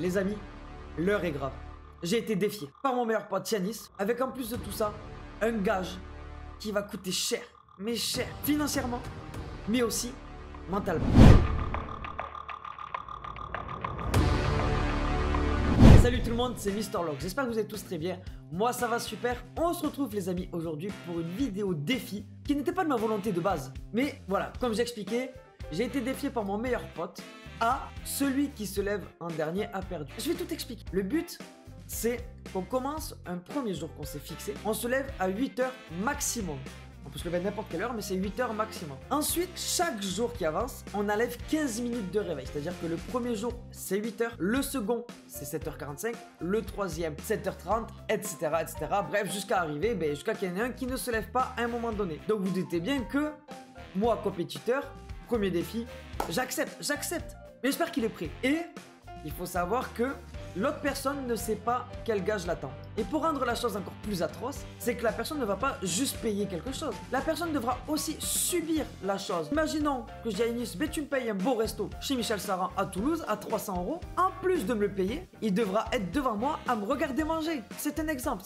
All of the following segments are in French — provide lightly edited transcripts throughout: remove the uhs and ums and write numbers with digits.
Les amis, l'heure est grave. J'ai été défié par mon meilleur pote Yanis, avec en plus de tout ça, un gage qui va coûter cher, mais cher, financièrement, mais aussi mentalement. Salut tout le monde, c'est Mister Log, j'espère que vous êtes tous très bien. Moi ça va super, on se retrouve les amis aujourd'hui pour une vidéo défi qui n'était pas de ma volonté de base. Mais voilà, comme j'ai expliqué, j'ai été défié par mon meilleur pote à celui qui se lève en dernier a perdu. Je vais tout expliquer. Le but, c'est qu'on commence un premier jour qu'on s'est fixé, on se lève à 8 h maximum. On peut se lever à n'importe quelle heure, mais c'est 8 h maximum. Ensuite, chaque jour qui avance, on enlève 15 minutes de réveil. C'est-à-dire que le premier jour, c'est 8 h. Le second, c'est 7 h 45. Le troisième, 7 h 30, etc., etc. Bref, jusqu'à arriver, jusqu'à qu'il y en ait un qui ne se lève pas à un moment donné. Donc, vous doutez bien que moi, compétiteur, premier défi, j'accepte. Mais j'espère qu'il est prêt. Et il faut savoir que l'autre personne ne sait pas quel gage l'attend. Et pour rendre la chose encore plus atroce, c'est que la personne ne va pas juste payer quelque chose. La personne devra aussi subir la chose. Imaginons que je dis à Yanis, tu me payes un beau resto chez Michel Saran à Toulouse à 300 €. En plus de me le payer, il devra être devant moi à me regarder manger. C'est un exemple.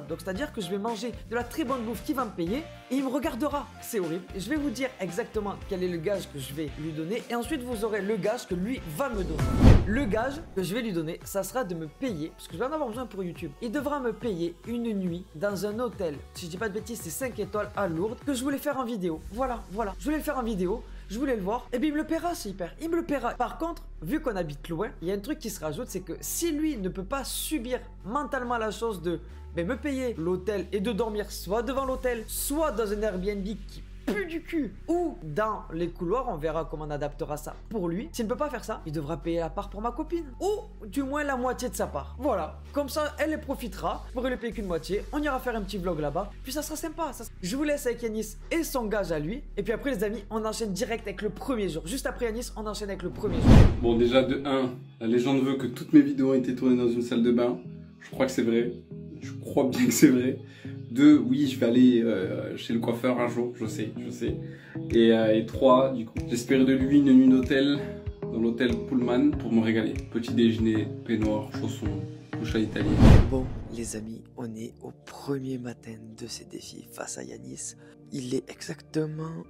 Donc c'est-à-dire que je vais manger de la très bonne bouffe qu'il va me payer et il me regardera. C'est horrible. Je vais vous dire exactement quel est le gage que je vais lui donner et ensuite vous aurez le gage que lui va me donner. Le gage que je vais lui donner, ça sera de me payer, parce que je vais en avoir besoin pour YouTube. Il devra me payer une nuit dans un hôtel. Si je dis pas de bêtises, c'est 5 étoiles à Lourdes que je voulais faire en vidéo. Voilà. Je voulais le faire en vidéo. Je voulais le voir, et bien il me le paiera, c'est hyper. Il me le paiera. Par contre, vu qu'on habite loin, il y a un truc qui se rajoute, c'est que si lui ne peut pas subir mentalement la chose de me payer l'hôtel et de dormir soit devant l'hôtel, soit dans un Airbnb qui pue du cul, ou dans les couloirs, on verra comment on adaptera ça pour lui. S'il ne peut pas faire ça, il devra payer la part pour ma copine, ou du moins la moitié de sa part. Voilà, comme ça elle profitera, je pourrai lui payer qu'une moitié, on ira faire un petit vlog là-bas, puis ça sera sympa. Je vous laisse avec Yanis et son gage à lui, et puis après les amis, on enchaîne direct avec le premier jour. Juste après Yanis, on enchaîne avec le premier jour. Bon, déjà de 1, la légende veut que toutes mes vidéos ont été tournées dans une salle de bain. Je crois que c'est vrai, je crois bien que c'est vrai. 2, oui, je vais aller chez le coiffeur un jour, je sais. Et 3, du coup, j'espère de lui une nuit d'hôtel dans l'hôtel Pullman pour me régaler. Petit déjeuner, peignoir, chaussons, couche à l'italienne. Bon, les amis, on est au premier matin de ces défis face à Yanis. Il est exactement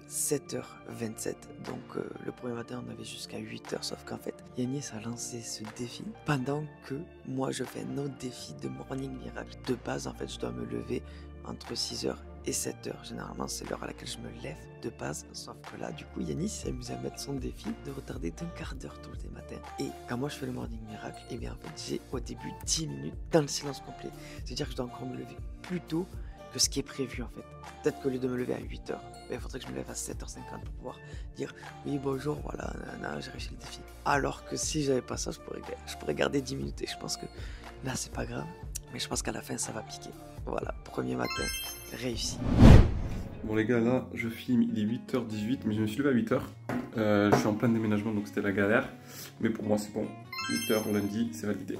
7 h 27, donc le premier matin on avait jusqu'à 8 h, sauf qu'en fait Yanis a lancé ce défi pendant que moi je fais un autre défi de Morning Miracle. De base en fait je dois me lever entre 6 h et 7 h, généralement c'est l'heure à laquelle je me lève de base, sauf que là du coup Yanis s'est amusé à mettre son défi de retarder d'un quart d'heure tous les matins. Et quand moi je fais le Morning Miracle, et bien en fait j'ai au début 10 minutes dans le silence complet, c'est-à-dire que je dois encore me lever plus tôt que ce qui est prévu en fait. Peut-être qu'au lieu de me lever à 8 h, il faudrait que je me lève à 7 h 50 pour pouvoir dire oui bonjour, voilà, j'ai réussi le défi. Alors que si j'avais pas ça, je pourrais garder 10 minutes et je pense que là c'est pas grave, mais je pense qu'à la fin ça va piquer. Voilà, premier matin, réussi. Bon les gars, là je filme, il est 8 h 18, mais je me suis levé à 8 h. Je suis en plein déménagement donc c'était la galère, mais pour moi c'est bon, 8 h lundi, c'est validé.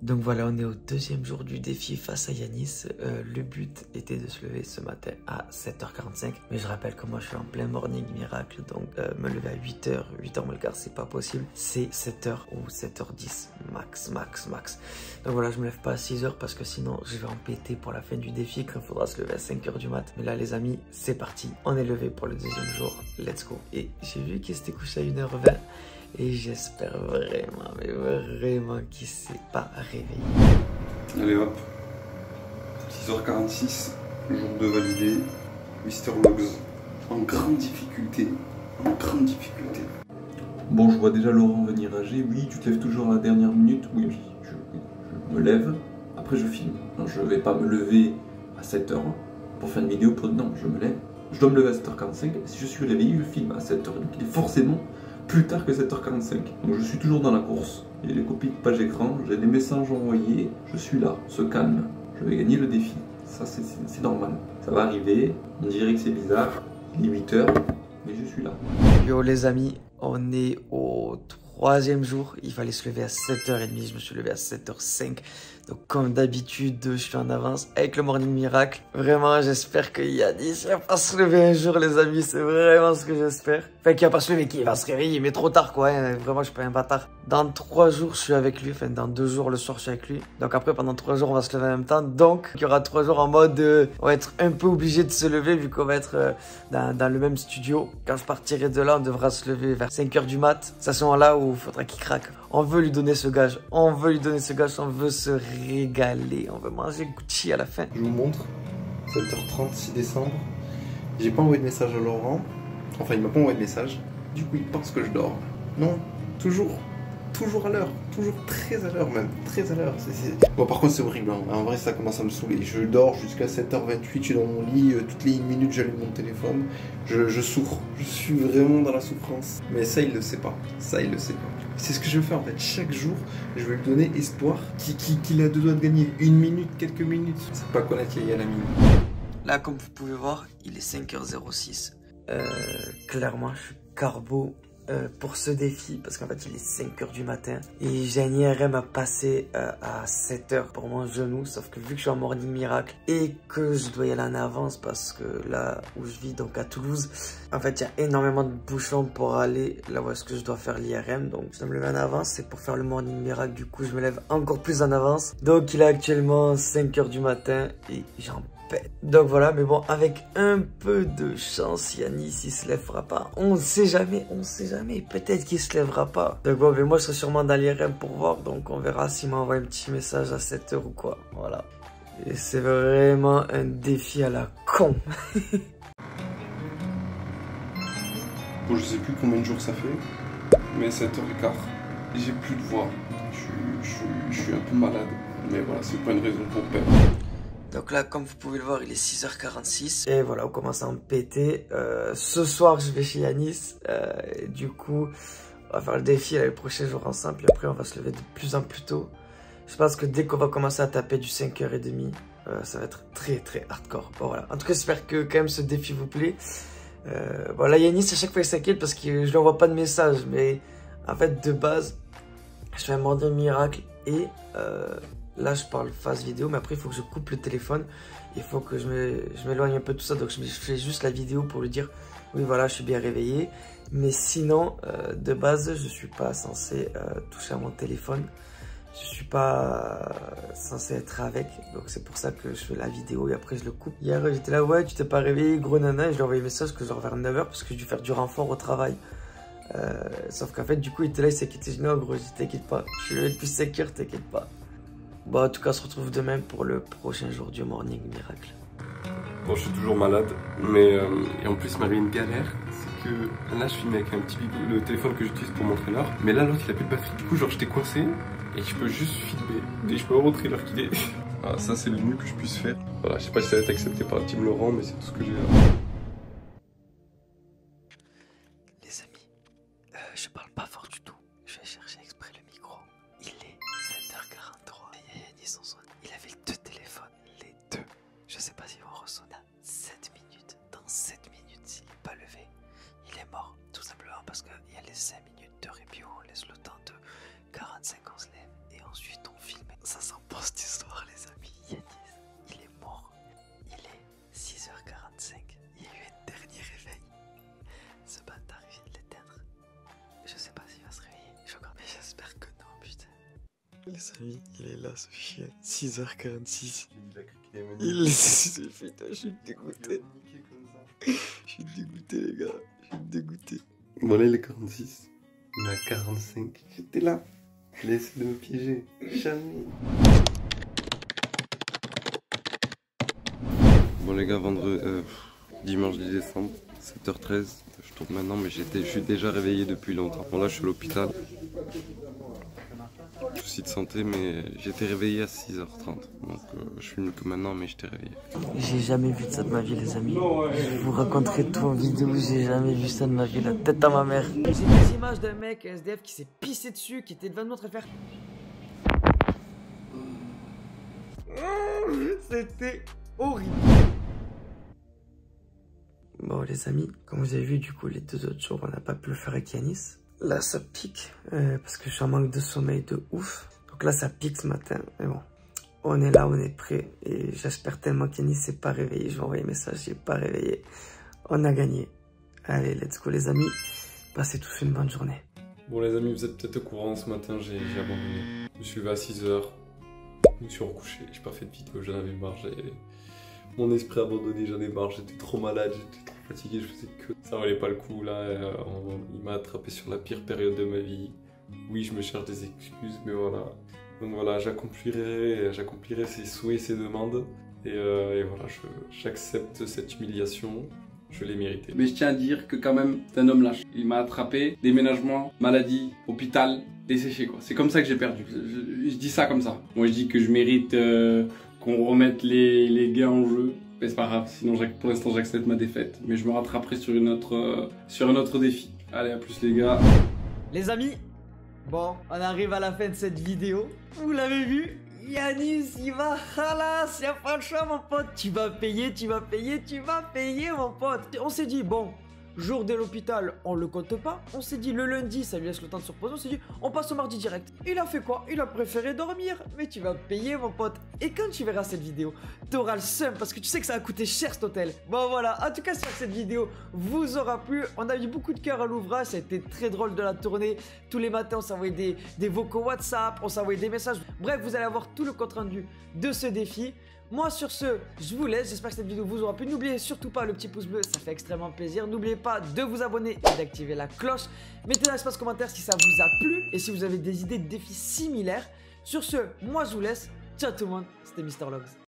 Donc voilà, on est au deuxième jour du défi face à Yanis. Le but était de se lever ce matin à 7 h 45. Mais je rappelle que moi je suis en plein Morning Miracle. Donc me lever à 8 h, 8 h moins le quart, c'est pas possible. C'est 7 h ou 7 h 10 max. Donc voilà, je me lève pas à 6 h parce que sinon je vais en péter pour la fin du défi quand il faudra se lever à 5 h du mat. Mais là les amis, c'est parti. On est levé pour le deuxième jour. Let's go. Et j'ai vu qu'il s'était couché à 1 h 20. Et j'espère vraiment, mais vraiment qu'il ne s'est pas réveillé. Allez hop, 6 h 46, jour 2 validé, Mister Logs en grande difficulté, Bon, je vois déjà Laurent venir rager. Oui, tu te lèves toujours à la dernière minute. Oui, je me lève, après je filme. Non, je vais pas me lever à 7 h pour faire une vidéo. Non, je me lève, je dois me lever à 7 h 45. Si je suis réveillé, je filme à 7 h, donc il est forcément plus tard que 7 h 45. Donc je suis toujours dans la course. J'ai les copies de page écran, j'ai des messages envoyés. Je suis là, on se calme. Je vais gagner le défi. Ça c'est normal. Ça va arriver. On dirait que c'est bizarre. Il est 8 h, mais je suis là. Yo les amis, on est au troisième jour. Il fallait se lever à 7 h 30. Je me suis levé à 7 h 05. Donc comme d'habitude, je suis en avance avec le Morning Miracle. Vraiment, j'espère que Yanis va pas se lever un jour, les amis. C'est vraiment ce que j'espère. Enfin, qu'il va pas se lever, qu'il va se réveiller, mais trop tard, quoi. Hein. Vraiment, je suis pas un bâtard. Dans 3 jours, je suis avec lui. Enfin, dans 2 jours, le soir, je suis avec lui. Donc après, pendant 3 jours, on va se lever en même temps. Donc, il y aura 3 jours en mode... on va être un peu obligé de se lever, vu qu'on va être dans le même studio. Quand je partirai de là, on devra se lever vers 5 h du mat. C'est à ce moment-là où il faudra qu'il craque. On veut lui donner ce gage. On veut lui donner ce gage. On veut se régaler. On veut manger Gucci à la fin. Je vous montre. 7h30, 6 décembre. J'ai pas envoyé de message à Laurent. Enfin, il m'a pas envoyé de message. Du coup, il pense que je dors. Non, toujours à l'heure. Toujours très à l'heure même. Très à l'heure. Bon, par contre, c'est horrible. Hein. En vrai, ça commence à me saouler. Je dors jusqu'à 7h28. Je suis dans mon lit. Toutes les 1 minute, j'allume mon téléphone. Je souffre. Je suis vraiment dans la souffrance. Mais ça, il le sait pas. Ça, il le sait pas. C'est ce que je veux faire en fait. Chaque jour, je vais lui donner espoir qu'il a 2 doigts de gagner. 1 minute, quelques minutes. C'est pas connaître qu'il y a la minute. Là, comme vous pouvez voir, il est 5h06. Clairement, je suis carbo pour ce défi parce qu'en fait, il est 5h du matin. Et j'ai un IRM à passer à 7h pour mon genou. Sauf que vu que je suis en Morning Miracle et que je dois y aller en avance parce que là où je vis, donc à Toulouse, en fait, il y a énormément de bouchons pour aller là où est-ce que je dois faire l'IRM. Donc, je dois me lever en avance. C'est pour faire le Morning Miracle. Du coup, je me lève encore plus en avance. Donc, il est actuellement 5h du matin et j'en pète. Donc voilà, mais bon, avec un peu de chance, Yanis, il se lèvera pas. On sait jamais. Peut-être qu'il se lèvera pas. Donc bon, mais moi, je serai sûrement dans l'IRM pour voir. Donc, on verra s'il m'envoie un petit message à 7h ou quoi. Voilà. Et c'est vraiment un défi à la con. Bon, je sais plus combien de jours ça fait, mais 7h15. J'ai plus de voix. Je suis un peu malade. Mais voilà, c'est pas une raison pour perdre. Donc là, comme vous pouvez le voir, il est 6h46. Et voilà, on commence à me péter. Ce soir, je vais chez Yanis. Du coup, on va faire le défi là, les prochains jours ensemble. Puis après, on va se lever de plus en plus tôt. Je pense que dès qu'on va commencer à taper du 5h30, ça va être très hardcore. Bon, voilà. En tout cas, j'espère que quand même ce défi vous plaît. Bon, là, Yanis, à chaque fois, il s'inquiète parce que je lui envoie pas de message. Mais en fait, de base, je fais un Morning Miracle et... là, je parle face vidéo, mais après, il faut que je coupe le téléphone. Il faut que je m'éloigne un peu de tout ça. Donc, je fais juste la vidéo pour lui dire, oui, voilà, je suis bien réveillé. Mais sinon, de base, je suis pas censé toucher à mon téléphone. Je suis pas censé être avec. Donc, c'est pour ça que je fais la vidéo et après, je le coupe. Hier, j'étais là, ouais, tu t'es pas réveillé, gros nana. Et je lui ai envoyé un message que genre vers 9h parce que j'ai dû faire du renfort au travail. Sauf qu'en fait, du coup, il était là, il s'inquiétait. Je dis, non, gros, je dis, t'inquiète pas. Je suis levé depuis 5 heures, t'inquiète pas. Bon, en tout cas, on se retrouve demain pour le prochain jour du Morning Miracle. Bon, je suis toujours malade, mais et en plus, il m'avait une galère. C'est que là, je filme avec un petit vidéo, le téléphone que j'utilise pour montrer l'heure. Mais là, l'autre, il a plus de batterie. Du coup, genre, j'étais coincé et je peux juste filmer. Et je peux montrer l'heure qu'il est. Ah, ça, c'est le mieux que je puisse faire. Voilà, je sais pas si ça va être accepté par la team Laurent, mais c'est tout ce que j'ai à faire. Les amis, je parle pas fort du tout. Je vais chercher exprès le micro. Il est 7h43. Et Yanis en sonne. Il avait 2 téléphones. Les 2. Je sais pas s'ils vont ressonner. 7 minutes. Dans 7 minutes, s'il n'est pas levé, il est mort. Tout simplement parce qu'il y a les 5 minutes de répit où on laisse le temps de 45, on se lève. Et ensuite, on filme. Ça sent pas cette histoire, les amis. Yanis, il est mort. Il est 6h45. Il y a eu un dernier réveil. Ce bâtard, il vient de l'éteindre. Je sais pas s'il va se réveiller. Mais j'espère que non, putain. Les amis, il est là, ce chien. 6h46. Il est... Putain, je suis dégoûté. Je suis dégoûté, les gars. Je suis dégoûté. Bon, là, il est 46. Il est à 45. J'étais là. Il a essayé de me piéger. Jamais. Bon, les gars, dimanche 10 décembre, 7h13. Je tourne maintenant, mais je suis déjà réveillé depuis longtemps. Bon, là, je suis à l'hôpital. Souci de santé, mais j'étais réveillé à 6h30. Donc, je filme que maintenant, mais j'étais réveillé. J'ai jamais vu ça de ma vie, les amis. Je vous raconterai tout en vidéo. J'ai jamais vu ça de ma vie. La tête à ma mère. J'ai des images d'un mec SDF qui s'est pissé dessus, qui était devant nous en train de faire. C'était horrible. Bon, les amis, comme vous avez vu, du coup, les 2 autres jours, on n'a pas pu le faire avec Yanis. Là, ça pique, parce que je suis en manque de sommeil de ouf. Donc là, ça pique ce matin. Mais bon, On est là, on est prêt. Et j'espère tellement qu'Yanis s'est pas réveillé. Je vais envoyer un message, il n'est pas réveillé. On a gagné. Allez, let's go les amis. Passez tous une bonne journée. Bon les amis, vous êtes peut-être au courant, ce matin j'ai abandonné. Je me suis levé à 6 h, je me suis recouché, j'ai pas fait de vidéo, j'en avais marre, mon esprit abandonné, j'en ai marre, j'étais trop malade, j'étais trop fatigué, je faisais que... Ça valait pas le coup là, il m'a attrapé sur la pire période de ma vie. Oui, je me cherche des excuses, mais voilà. Donc voilà, j'accomplirai ses souhaits, ses demandes, et voilà, j'accepte cette humiliation. Je l'ai mérité. Mais je tiens à dire que quand même, c'est un homme lâche. Il m'a attrapé, déménagement, maladie, hôpital, desséché quoi. C'est comme ça que j'ai perdu. Je dis ça comme ça. Moi je dis que je mérite qu'on remette les gars en jeu. Mais c'est pas grave, sinon pour l'instant j'accepte ma défaite. Mais je me rattraperai sur un autre défi. Allez, à plus les gars. Les amis, bon, on arrive à la fin de cette vidéo. Vous l'avez vu, Yanis, il va halas, il n'y a pas de choix mon pote. Tu vas payer, mon pote. On s'est dit, bon, jour de l'hôpital, on le compte pas. On s'est dit, le lundi, ça lui laisse le temps de se reposer. On s'est dit, on passe au mardi direct. Il a fait quoi? Il a préféré dormir. Mais tu vas payer mon pote. Et quand tu verras cette vidéo, t'auras le seum parce que tu sais que ça a coûté cher cet hôtel. Bon voilà, en tout cas sur cette vidéo vous aura plu. On a eu beaucoup de cœur à l'ouvrage, ça a été très drôle de la tournée. Tous les matins on s'envoyait des vocaux WhatsApp, on s'envoyait des messages. Bref, vous allez avoir tout le compte rendu de ce défi. Moi sur ce, je vous laisse, j'espère que cette vidéo vous aura plu. N'oubliez surtout pas le petit pouce bleu, ça fait extrêmement plaisir. N'oubliez pas de vous abonner et d'activer la cloche. Mettez dans l'espace commentaire si ça vous a plu et si vous avez des idées de défis similaires. Sur ce, moi je vous laisse. Ciao tout le monde, c'était Mr Logs.